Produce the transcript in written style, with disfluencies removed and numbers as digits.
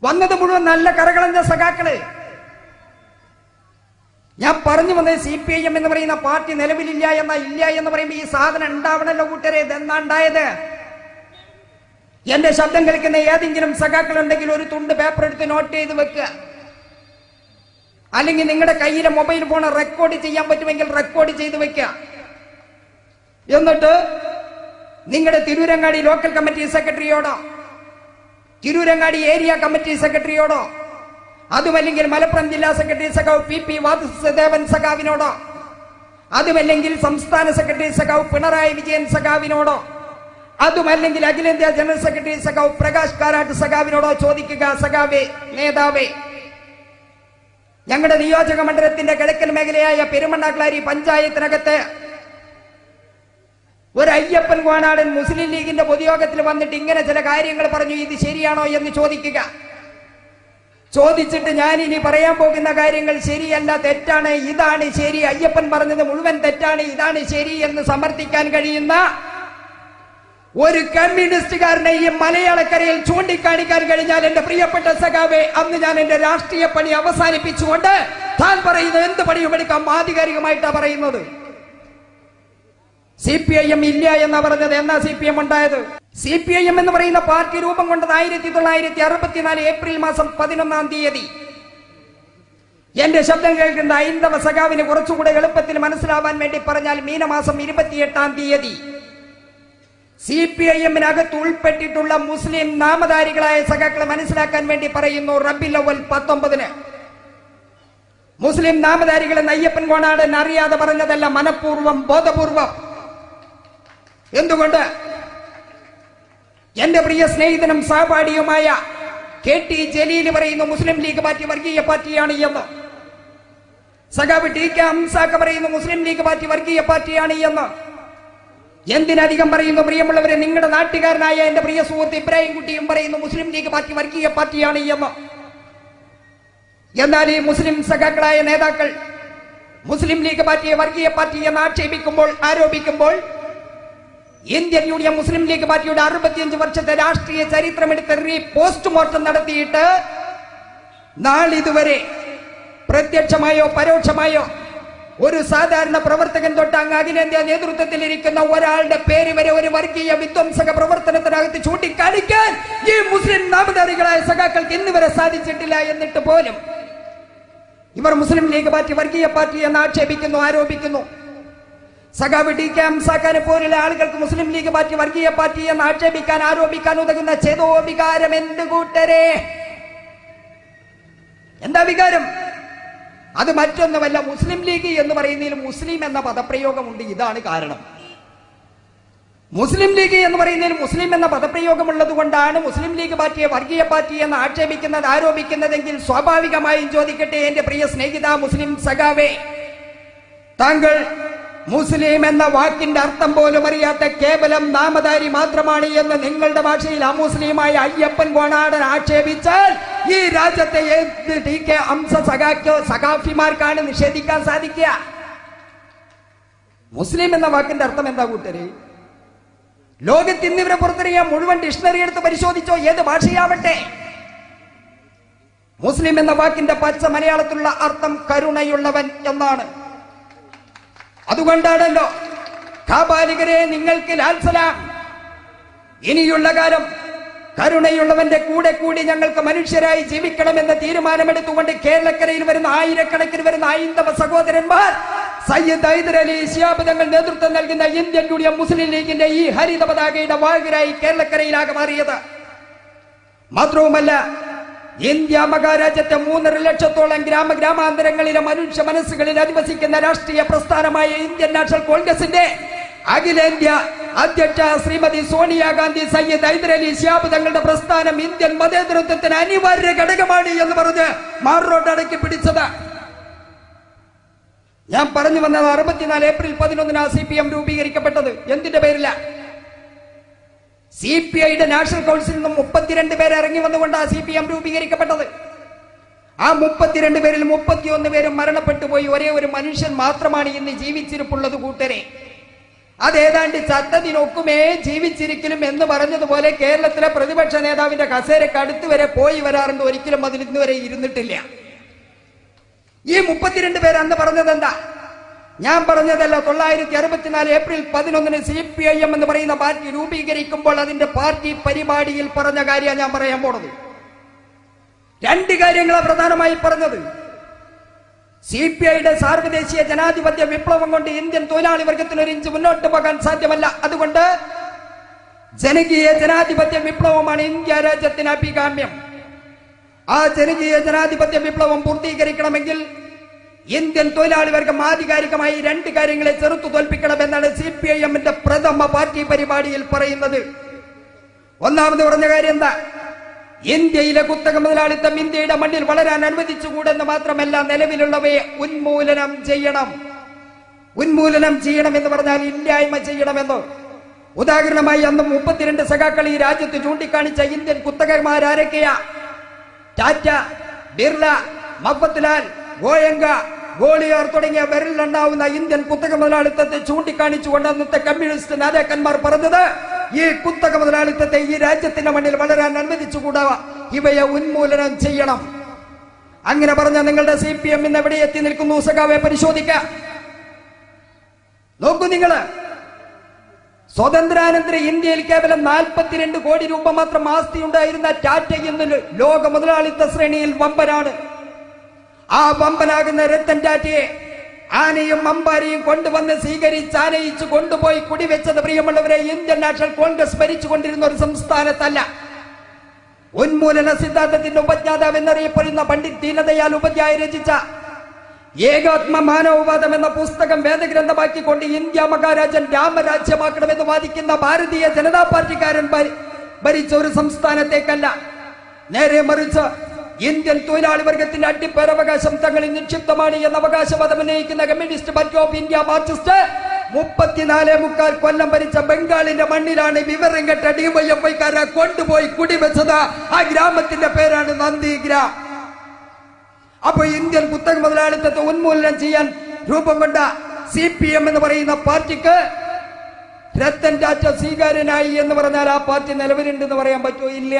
വന്നത് മുഴുവൻ നല്ല കരകളഞ്ഞ സഖാക്കള്. ഞാൻ പറഞ്ഞു വന്നത് CPIM എന്ന് പറയുന്ന പാർട്ടി നിലവിലില്ല ഇല്ല എന്ന് പറയുമ്പോൾ ഈ സാധനം ഉണ്ടാവണല്ലോ കൂട്ടരെ. ഇതെന്നാ ഉണ്ടായത്? എന്റെ ശബ്ദം കേൾക്കുന്ന ഏതെങ്കിലും സഖാക്കൾ ഉണ്ടെങ്കിൽ ഒരു തുണ്ട് പേപ്പർ എടുത്ത് നോട്ട് ചെയ്ത് വെക്കുക. അല്ലെങ്കിൽ നിങ്ങളുടെ കയ്യിലെ മൊബൈൽ ഫോൺ റെക്കോർഡ് ചെയ്യാൻ പറ്റുമെങ്കിൽ റെക്കോർഡ് ചെയ്ത് വെക്കുക. എന്നിട്ട് നിങ്ങളുടെ തിരൂരങ്ങാടി ലോക്കൽ കമ്മിറ്റി സെക്രട്ടറിയോടോ തിരൂരങ്ങാടി ഏരിയ കമ്മിറ്റി സെക്രട്ടറിയോടോ അതുമല്ലെങ്കിൽ മലപ്പുറം ജില്ലാ സെക്രട്ടറി സഖാവ് PP വാസുദേവൻ സഖാവിനോടോ അതുമല്ലെങ്കിൽ സംസ്ഥാന സെക്രട്ടറി സഖാവ് പിണറായി വിജയൻ സഖാവിനോടോ അതുമല്ലെങ്കിൽ അഖിലേന്ത്യാ ജനറൽ സെക്രട്ടറി സഖാവ് പ്രകാശ് കാരാട്ട് സഖാവിനോടോ ചോദിക്കുക, സഖാവേ, നേതാവേ, ഞങ്ങളുടെ നിയോജക മണ്ഡലത്തിന്റെ കിഴക്കൻ മേഖലയായ പെരുമണ്ണാക്ലാരി പഞ്ചായത്തിനകത്ത് ഒരു അയ്യപ്പൻ കോണാടൻ മുസ്ലിം ലീഗിന്റെ പൊതുയോഗത്തിൽ വന്നിട്ട് ഇങ്ങനെ ചില കാര്യങ്ങൾ പറഞ്ഞു, ഇത് ശരിയാണോ എന്ന് ചോദിക്കുക. ചോദിച്ചിട്ട് ഞാൻ ഇനി പറയാൻ പോകുന്ന കാര്യങ്ങൾ ശരിയല്ല, തെറ്റാണ്, ഇതാണ് ശരി, അയ്യപ്പൻ പറഞ്ഞത് മുഴുവൻ തെറ്റാണ്, ഇതാണ് ശരി എന്ന് സമർത്ഥിക്കാൻ കഴിയുന്ന ഒരു കമ്മ്യൂണിസ്റ്റുകാരനെ ഈ മലയാളക്കരയിൽ ചൂണ്ടിക്കാണിക്കാൻ കഴിഞ്ഞാൽ എന്റെ പ്രിയപ്പെട്ട സഖാവേ, അന്ന് ഞാൻ എന്റെ രാഷ്ട്രീയ പണി അവസാനിപ്പിച്ചുകൊണ്ട് താൻ പറയുന്നത് എന്ത് പണിയും എടുക്കാം ആധികാരികമായിട്ടാണ് പറയുന്നത്. CPIM ഇല്ല എന്നാ പറഞ്ഞത്. എന്നാ CPM ഉണ്ടായത്? CPIM എന്ന് പറയുന്ന പാർട്ടി രൂപം കൊണ്ടത് 1964 ഏപ്രിൽ മാസം 11-ാം തീയതി. എന്റെ ശബ്ദം കേൾക്കുന്ന ഹൈന്ദവ സഖാവിന് കുറച്ചുകൂടെ എളുപ്പത്തിൽ മനസ്സിലാവാൻ വേണ്ടി പറഞ്ഞാൽ മീനമാസം 28-ാം തീയതി CPIM-നകത്ത് ഉൾപ്പെട്ടിട്ടുള്ള മുസ്ലിം നാമധാരികളായ സഖാക്കളെ മനസ്സിലാക്കാൻ വേണ്ടി പറയുന്നു. റബീഉൽ അവ്വൽ 19-ന് മുസ്ലിം നാമധാരികളെ അയ്യപ്പൻ കോണാടൻ അറിയാതെ പറഞ്ഞതല്ല, മനഃപൂർവ്വം, ബോധപൂർവം. എന്തുകൊണ്ട്? എന്റെ പ്രിയ സ്നേഹിതനും സഹപാഠിയുമായ KT ജലീൽ പറയുന്നു മുസ്ലിം ലീഗ് പാർട്ടി വർഗീയ പാർട്ടിയാണ് എന്ന്. സഖാവ് TK ഹംസാക്ക പറയുന്നു മുസ്ലിം ലീഗ് പാർട്ടി വർഗീയ പാർട്ടിയാണ് എന്ന്. എന്തിനധികം പറയുന്നു പ്രിയമുള്ളവരെ, നിങ്ങളുടെ നാട്ടുകാരനായ എന്റെ പ്രിയ സുഹൃത്ത് ഇബ്രാഹിം കുട്ടിയും പറയുന്നു മുസ്ലിം ലീഗ് പാർട്ടി വർഗീയ പാർട്ടിയാണ് എന്ന്. എന്നാൽ ഈ മുസ്ലിം സഖാക്കളായ നേതാക്കൾ മുസ്ലിം ലീഗ് പാർട്ടിയെ വർഗീയ പാർട്ടി എന്ന് ആരോപിക്കുമ്പോൾ ഇന്ത്യൻ യൂണിയൻ മുസ്ലിം ലീഗ് പാർട്ടിയുടെ 65 വർഷത്തെ രാഷ്ട്രീയ ചരിത്രമെടുത്ത് പോസ്റ്റ്മോർട്ടം നടത്തിയിട്ട് നാളിതുവരെ പ്രത്യക്ഷമായോ പരോക്ഷമായോ ഒരു സാധാരണ പ്രവർത്തകൻ തൊട്ട് അങ്ങ് അഖിലേന്ത്യാ നേതൃത്വത്തിൽ ഇരിക്കുന്ന ഒരാളുടെ പേര് വരെ ഒരു വർഗീയ വിധ്വംസക പ്രവർത്തനത്തിനകത്ത് ചൂണ്ടിക്കാണിക്കാൻ ഈ മുസ്ലിം നാമധാരികളായ സഖാക്കൾക്ക് ഇന്നുവരെ സാധിച്ചിട്ടില്ല. എന്നിട്ട് പോലും ഇവർ മുസ്ലിം ലീഗ് പാർട്ടി വർഗീയ പാർട്ടി എന്ന് ആക്ഷേപിക്കുന്നു, ആരോപിക്കുന്നു. സഖാവ് TK ഹംസാക്കാനെ പോലുള്ള ആളുകൾക്ക് മുസ്ലിം ലീഗ് പാർട്ടി വർഗീയ പാർട്ടി എന്ന് ആക്ഷേപിക്കാൻ, ആരോപിക്കാൻ ഉതകുന്ന ചേതോ വികാരം എന്ത് കൂട്ടരെ? എന്താ വികാരം? അത് മറ്റൊന്നുമല്ല, മുസ്ലിം ലീഗ് എന്ന് പറയുന്നതിൽ മുസ്ലിം എന്ന പദപ്രയോഗമുണ്ട്. ഇതാണ് കാരണം. മുസ്ലിം ലീഗ് എന്ന് പറയുന്നതിൽ മുസ്ലിം എന്ന പദപ്രയോഗമുള്ളത് കൊണ്ടാണ് മുസ്ലിം ലീഗ് പാർട്ടിയെ വർഗീയ പാർട്ടി എന്ന് ആക്ഷേപിക്കുന്നത്, ആരോപിക്കുന്നതെങ്കിൽ സ്വാഭാവികമായും ചോദിക്കട്ടെ എന്റെ പ്രിയ സ്നേഹിത മുസ്ലിം സഖാവേ, താങ്കൾ മുസ്ലിം എന്ന വാക്കിന്റെ അർത്ഥം പോലും അറിയാത്ത കേവലം നാമധാരി മാത്രമാണ് എന്ന് നിങ്ങളുടെ ഭാഷയിൽ അമുസ്ലിമായ അയ്യപ്പൻ കോണാടൻ ആക്ഷേപിച്ചാൽ ഈ രാജ്യത്തെ ഏത് TK ഹംസ സഖാഫിമാർക്കാണ് നിഷേധിക്കാൻ സാധിക്കുക? മുസ്ലിം എന്ന വാക്കിന്റെ അർത്ഥം എന്താ കൂട്ടരെ? ലോകത്ത് ഇന്നിവരെ പുറത്തിറങ്ങിയ മുഴുവൻ ഡിക്ഷണറി എടുത്ത് പരിശോധിച്ചോ, ഏത് ഭാഷയാവട്ടെ, മുസ്ലിം എന്ന വാക്കിന്റെ പച്ച മലയാളത്തിലുള്ള അർത്ഥം കരുണയുള്ളവൻ എന്നാണ്. അതുകൊണ്ടാണല്ലോ കാബാലികരെ നിങ്ങൾക്ക് ലാൽ സലാം, ഇനിയുള്ള കാലം കരുണയുള്ളവന്റെ കൂടെ കൂടി ഞങ്ങൾക്ക് മനുഷ്യരായി ജീവിക്കണമെന്ന തീരുമാനമെടുത്തുകൊണ്ട് കേരളക്കരയിൽ വരുന്ന ആയിരക്കണക്കിന് വരുന്ന ഹൈന്ദവ സഹോദരന്മാർ സയ്യിദ് ഹൈദർ അലി ശിഹാബ് തങ്ങൾ നേതൃത്വം നൽകുന്ന ഇന്ത്യൻ യൂണിയൻ മുസ്ലിം ലീഗിന്റെ ഈ ഹരിത പതാകയുടെ വാഹകരായി കേരളക്കരയിലാകെ മാറിയത്. മാത്രവുമല്ല, ഇന്ത്യ മഹാരാജ്യത്തെ 3.5 ലക്ഷത്തോളം ഗ്രാമാന്തരങ്ങളിലെ മനുഷ്യ മനസ്സുകളിൽ അധിവസിക്കുന്ന രാഷ്ട്രീയ പ്രസ്ഥാനമായ ഇന്ത്യൻ നാഷണൽ കോൺഗ്രസിന്റെ അഖിലേന്ത്യാ അധ്യക്ഷ ശ്രീമതി സോണിയാഗാന്ധി സയ്യിദ് ഹൈദർ അലി ശിഹാബ് തങ്ങളുടെ പ്രസ്ഥാനം ഇന്ത്യൻ മതേതരത്വത്തിന് അനിവാര്യ ഘടകമാണ് എന്ന് പറഞ്ഞ് മാറോട്ട് അടക്കി പിടിച്ചത്. ഞാൻ പറഞ്ഞു വന്നത് 64 ഏപ്രിൽ 11-നാണ് CPM രൂപീകരിക്കപ്പെട്ടത്. എന്തിന്റെ പേരില്ല? CPIയുടെ നാഷണൽ കൗൺസിലിൽ നിന്നും 32 പേര് ഇറങ്ങി വന്നുകൊണ്ടാണ് CPM രൂപീകരിക്കപ്പെട്ടത്. ആ 32 പേരിൽ 31 പേരും മരണപ്പെട്ടു പോയി. ഒരേ ഒരു മനുഷ്യൻ മാത്രമാണ് ഇന്ന് ജീവിച്ചിരിപ്പുള്ളത് കൂട്ടരെ. അതേതാണ്ട് ചത്തതിനൊക്കുമേ ജീവിച്ചിരിക്കലും എന്ന് പറഞ്ഞതുപോലെ കേരളത്തിലെ പ്രതിപക്ഷ നേതാവിന്റെ കസേരക്ക് അടുത്ത് വരെ പോയി വരാറുണ്ട്, ഒരിക്കലും അതിൽ ഇന്ന് വരെ ഇരുന്നിട്ടില്ല. ഈ 32 പേര് അന്ന് പറഞ്ഞത് എന്താ? ഞാൻ പറഞ്ഞതല്ല. 1964 ഏപ്രിൽ 11 CPIM എന്ന് പറയുന്ന പാർട്ടി രൂപീകരിക്കുമ്പോൾ അതിന്റെ പാർട്ടി പരിപാടിയിൽ പറഞ്ഞ കാര്യമാണ് ഞാൻ പറയാൻ പോണത്. 2 കാര്യങ്ങളാണ് പ്രധാനമായി പറഞ്ഞത്. CPIയുടെ സാർവദേശീയ ജനാധിപത്യ വിപ്ലവം കൊണ്ട് ഇന്ത്യൻ തൊഴിലാളി വർഗത്തിന് ഒരു ഇഞ്ച് മുന്നോട്ട് പോകാൻ സാധ്യമല്ല. അതുകൊണ്ട് ജനകീയ ജനാധിപത്യ വിപ്ലവമാണ് ഇന്ത്യ രാജ്യത്തിന് അഭികാമ്യം. ആ ജനകീയ ജനാധിപത്യ വിപ്ലവം പൂർത്തീകരിക്കണമെങ്കിൽ ഇന്ത്യൻ തൊഴിലാളി വർഗം ആധികാരികമായി 2 കാര്യങ്ങളെ ചെറുത്തു തോൽപ്പിക്കണമെന്നാണ് CPIMന്റെ പ്രഥമ പാർട്ടി പരിപാടിയിൽ പറയുന്നത്. ഒന്നാമത് പറഞ്ഞ കാര്യം എന്താ? ഇന്ത്യയിലെ കുത്തക മുതലാളിത്തം ഇന്ത്യയുടെ മണ്ണിൽ വളരാൻ അനുവദിച്ചുകൂടെന്ന് മാത്രമല്ല, നിലവിലുള്ളവയെ ഉന്മൂലനം ചെയ്യണം. ഉന്മൂലനം ചെയ്യണം എന്ന് പറഞ്ഞാൽ ഇല്ലായ്മ ചെയ്യണമെന്ന്. ഉദാഹരണമായി അന്ന് 32 സഖാക്കൾ ഈ രാജ്യത്ത് ചൂണ്ടിക്കാണിച്ച ഇന്ത്യൻ കുത്തകന്മാരാരൊക്കെയാ? ടാറ്റ, ബിർള, മഫത്ലാൽ, ഗോയങ്ക, ഗോളിയാർ തുടങ്ങിയ വിരലിലുണ്ടാവുന്ന ഇന്ത്യൻ കുത്തക മുതലാളിത്തത്തെ ചൂണ്ടിക്കാണിച്ചുകൊണ്ട് അന്നത്തെ കമ്മ്യൂണിസ്റ്റ് നേതാക്കന്മാർ പറഞ്ഞത്, ഈ കുത്തക മുതലാളിത്തത്തെ ഈ രാജ്യത്തിന്റെ മണ്ണിൽ വളരാൻ അനുവദിച്ചുകൂടാ, ഇവയെ ഉന്മൂലനം ചെയ്യണം. അങ്ങനെ പറഞ്ഞ നിങ്ങളുടെ CPM ഇന്ന് എവിടെ എത്തി നിൽക്കുന്നു? സഖാവെ പരിശോധിക്കാം. നോക്കൂ നിങ്ങള്. സ്വതന്ത്രാനന്തര ഇന്ത്യയിൽ കേവലം 42 കോടി രൂപ മാത്രം ആസ്തി ഉണ്ടായിരുന്ന ടാറ്റ ഇന്ന് ലോക മുതലാളിത്ത ശ്രേണിയിൽ വമ്പനാണ്. ആ വമ്പനാകുന്ന രത്തൻ ടാറ്റയെ ആനയും അമ്പാരിയും കൊണ്ടുവന്ന് സ്വീകരിച്ച് ആനയിച്ചു കൊണ്ടുപോയി കുടിവെച്ചത്, പ്രിയമുള്ളവരെ, ഇന്ത്യൻ നാഷണൽ കോൺഗ്രസ് ഭരിച്ചുകൊണ്ടിരുന്ന ഒരു സംസ്ഥാനത്തല്ല. ഉന്മൂലന സിദ്ധാന്തത്തിന്റെ ഉപജ്ഞാതാവ് എന്നറിയപ്പെടുന്ന പണ്ഡിറ്റ് ദീനദയാൽ ഉപാധ്യായ രചിച്ച ഏകാത്മ മാനവവാദം എന്ന പുസ്തകം വേദഗ്രന്ഥമാക്കിക്കൊണ്ട് ഇന്ത്യ മഹാരാജൻ രാമരാജ്യമാക്കണമെന്ന് വാദിക്കുന്ന ഭാരതീയ ജനതാ പാർട്ടിക്കാരൻ ഭരിച്ച ഒരു സംസ്ഥാനത്തേക്കല്ല, നേരെ മറിച്ച് ഇന്ത്യൻ തൊഴിലാളി വർഗത്തിന്റെ അടിപ്പേരവകാശം തങ്ങളിൽ നിക്ഷിപ്തമാണ് എന്ന അവകാശവാദം ഉന്നയിക്കുന്ന communist party of India Marxist 34.25 കൊല്ലം ഭരിച്ച ബംഗാളിന്റെ മണ്ണിലാണ് വിവരം കെട്ട DYFIക്കാരെ കൊണ്ടുപോയി കുടിവെച്ചത്. ആ ഗ്രാമത്തിന്റെ പേരാണ് നന്ദിഗ്രാം. അപ്പൊ ഇന്ത്യൻ കുത്തക മുതലാളിത്തത്തെ ഉന്മൂലനം ചെയ്യാൻ രൂപം കൊണ്ട CPM എന്ന് പറയുന്ന പാർട്ടിക്ക് രത്തൻ ടാറ്റ സ്വീകാര്യനായി എന്ന് പറഞ്ഞാൽ ആ പാർട്ടി നിലവിലുണ്ടെന്ന് പറയാൻ പറ്റുമോ? ഇല്ല.